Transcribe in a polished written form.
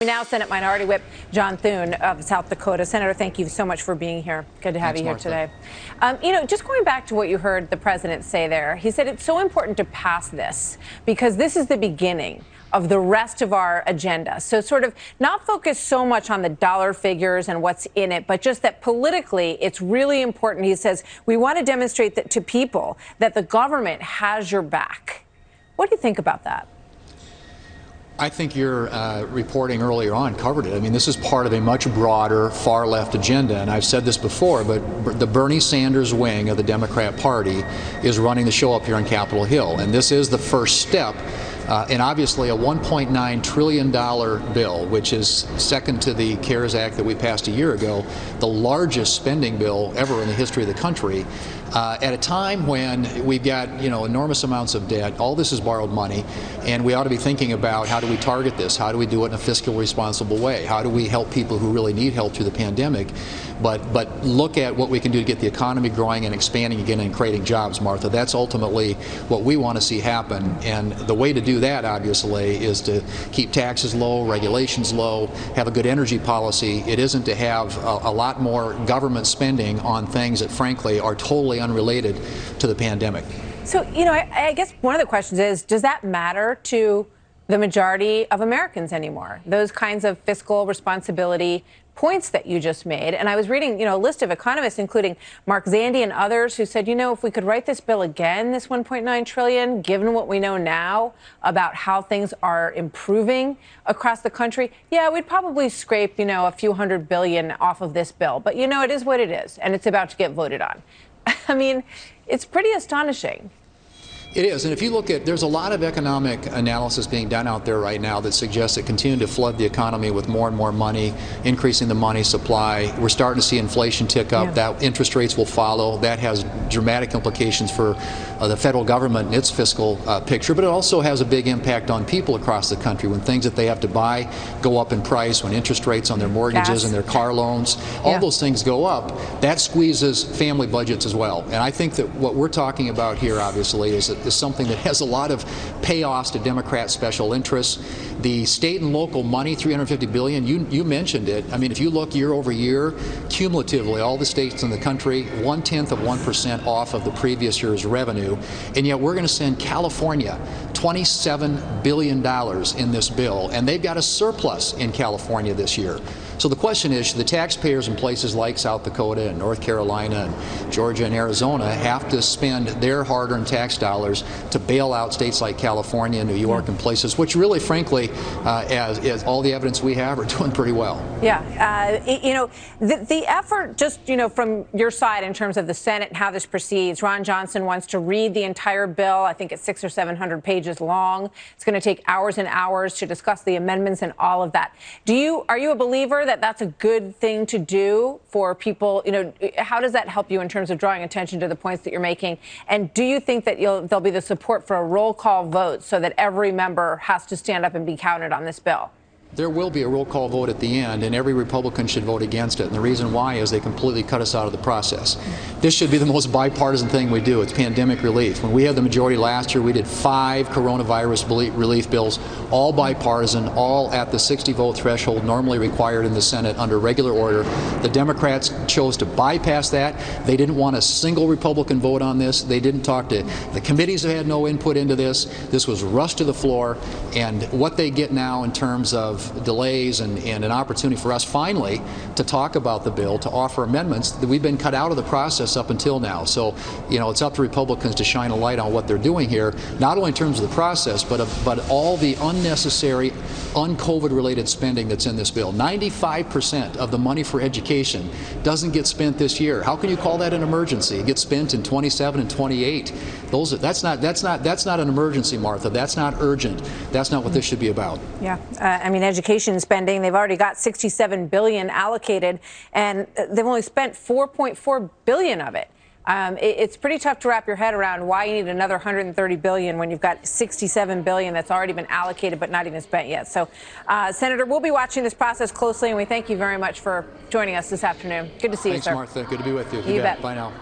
Now, Senate Minority Whip John Thune of South Dakota. Senator, thank you so much for being here. Good to have you here today. Just going back to what you heard the president say there, he said it's so important to pass this because this is the beginning of the rest of our agenda. So sort of not focus so much on the dollar figures and what's in it, but just that politically it's really important. He says we want to demonstrate that to people that the government has your back. What do you think about that? I think your reporting earlier on covered it. I mean, this is part of a much broader far-left agenda, and I've said this before, but the Bernie Sanders wing of the Democrat Party is running the show up here on Capitol Hill, and this is the first step in obviously a $1.9 trillion bill, which is second to the CARES Act that we passed a year ago, the largest spending bill ever in the history of the country. At a time when we've got enormous amounts of debt, all this is borrowed money, and we ought to be thinking about how do we target this, how do we do it in a fiscally responsible way, how do we help people who really need help through the pandemic, but look at what we can do to get the economy growing and expanding again and creating jobs, Martha. That's ultimately what we want to see happen, and the way to do that obviously is to keep taxes low, regulations low, have a good energy policy. It isn't to have a lot more government spending on things that frankly are totally unrelated to the pandemic. So, I guess one of the questions is, does that matter to the majority of Americans anymore? Those kinds of fiscal responsibility points that you just made. And I was reading, a list of economists, including Mark Zandi and others, who said, if we could write this bill again, this $1.9 trillion, given what we know now about how things are improving across the country, yeah, we'd probably scrape, a few $100 billion off of this bill. But, it is what it is, and it's about to get voted on. I mean, it's pretty astonishing. It is, and if you look at, there's a lot of economic analysis being done out there right now that suggests that continue to flood the economy with more and more money, increasing the money supply. We're starting to see inflation tick up. That interest rates will follow. That has dramatic implications for the federal government and its fiscal picture, but it also has a big impact on people across the country when things that they have to buy go up in price, when interest rates on their mortgages and their car loans, all those things go up. That squeezes family budgets as well. And I think that what we're talking about here, obviously, is something that has a lot of payoffs to Democrat special interests. The state and local money, $350 billion, you mentioned it. I mean, if you look year over year, cumulatively, all the states in the country, 0.1% off of the previous year's revenue, and yet we're going to send California $27 billion in this bill, and they've got a surplus in California this year. So the question is, should the taxpayers in places like South Dakota and North Carolina and Georgia and Arizona have to spend their hard-earned tax dollars to bail out states like California and New York and places which really, frankly, as all the evidence we have, are doing pretty well? Yeah. The effort just, from your side in terms of the Senate and how this proceeds, Ron Johnson wants to read the entire bill. I think it's 600 or 700 pages long. It's going to take hours and hours to discuss the amendments and all of that. Are you a believer that that's a good thing to do for people? How does that help you in terms of drawing attention to the points that you're making? And do you think that there'll be the support for a roll call vote so that every member has to stand up and be counted on this bill? There will be a roll call vote at the end, and every Republican should vote against it. And the reason why is they completely cut us out of the process. This should be the most bipartisan thing we do. It's pandemic relief. When we had the majority last year, we did 5 coronavirus relief bills, all bipartisan, all at the 60-vote threshold normally required in the Senate under regular order. The Democrats chose to bypass that. They didn't want a single Republican vote on this. They didn't talk to the committees that had no input into this. This was rushed to the floor, and what they get now in terms of delays and an opportunity for us finally to talk about the bill, to offer amendments, that we've been cut out of the process up until now. So, it's up to Republicans to shine a light on what they're doing here, not only in terms of the process, but all the unnecessary, un-COVID-related spending that's in this bill. 95% of the money for education doesn't get spent this year. How can you call that an emergency? It gets spent in 27 and 28. That's not an emergency, Martha. That's not urgent. That's not what this should be about. Yeah, education spending, they've already got $67 billion allocated, and they've only spent $4.4 billion of it. It's pretty tough to wrap your head around why you need another $130 billion when you've got $67 billion that's already been allocated but not even spent yet. So, Senator, we'll be watching this process closely, and we thank you very much for joining us this afternoon. Good to see you, sir. Thanks, Martha. Good to be with you. You bet. Bye now.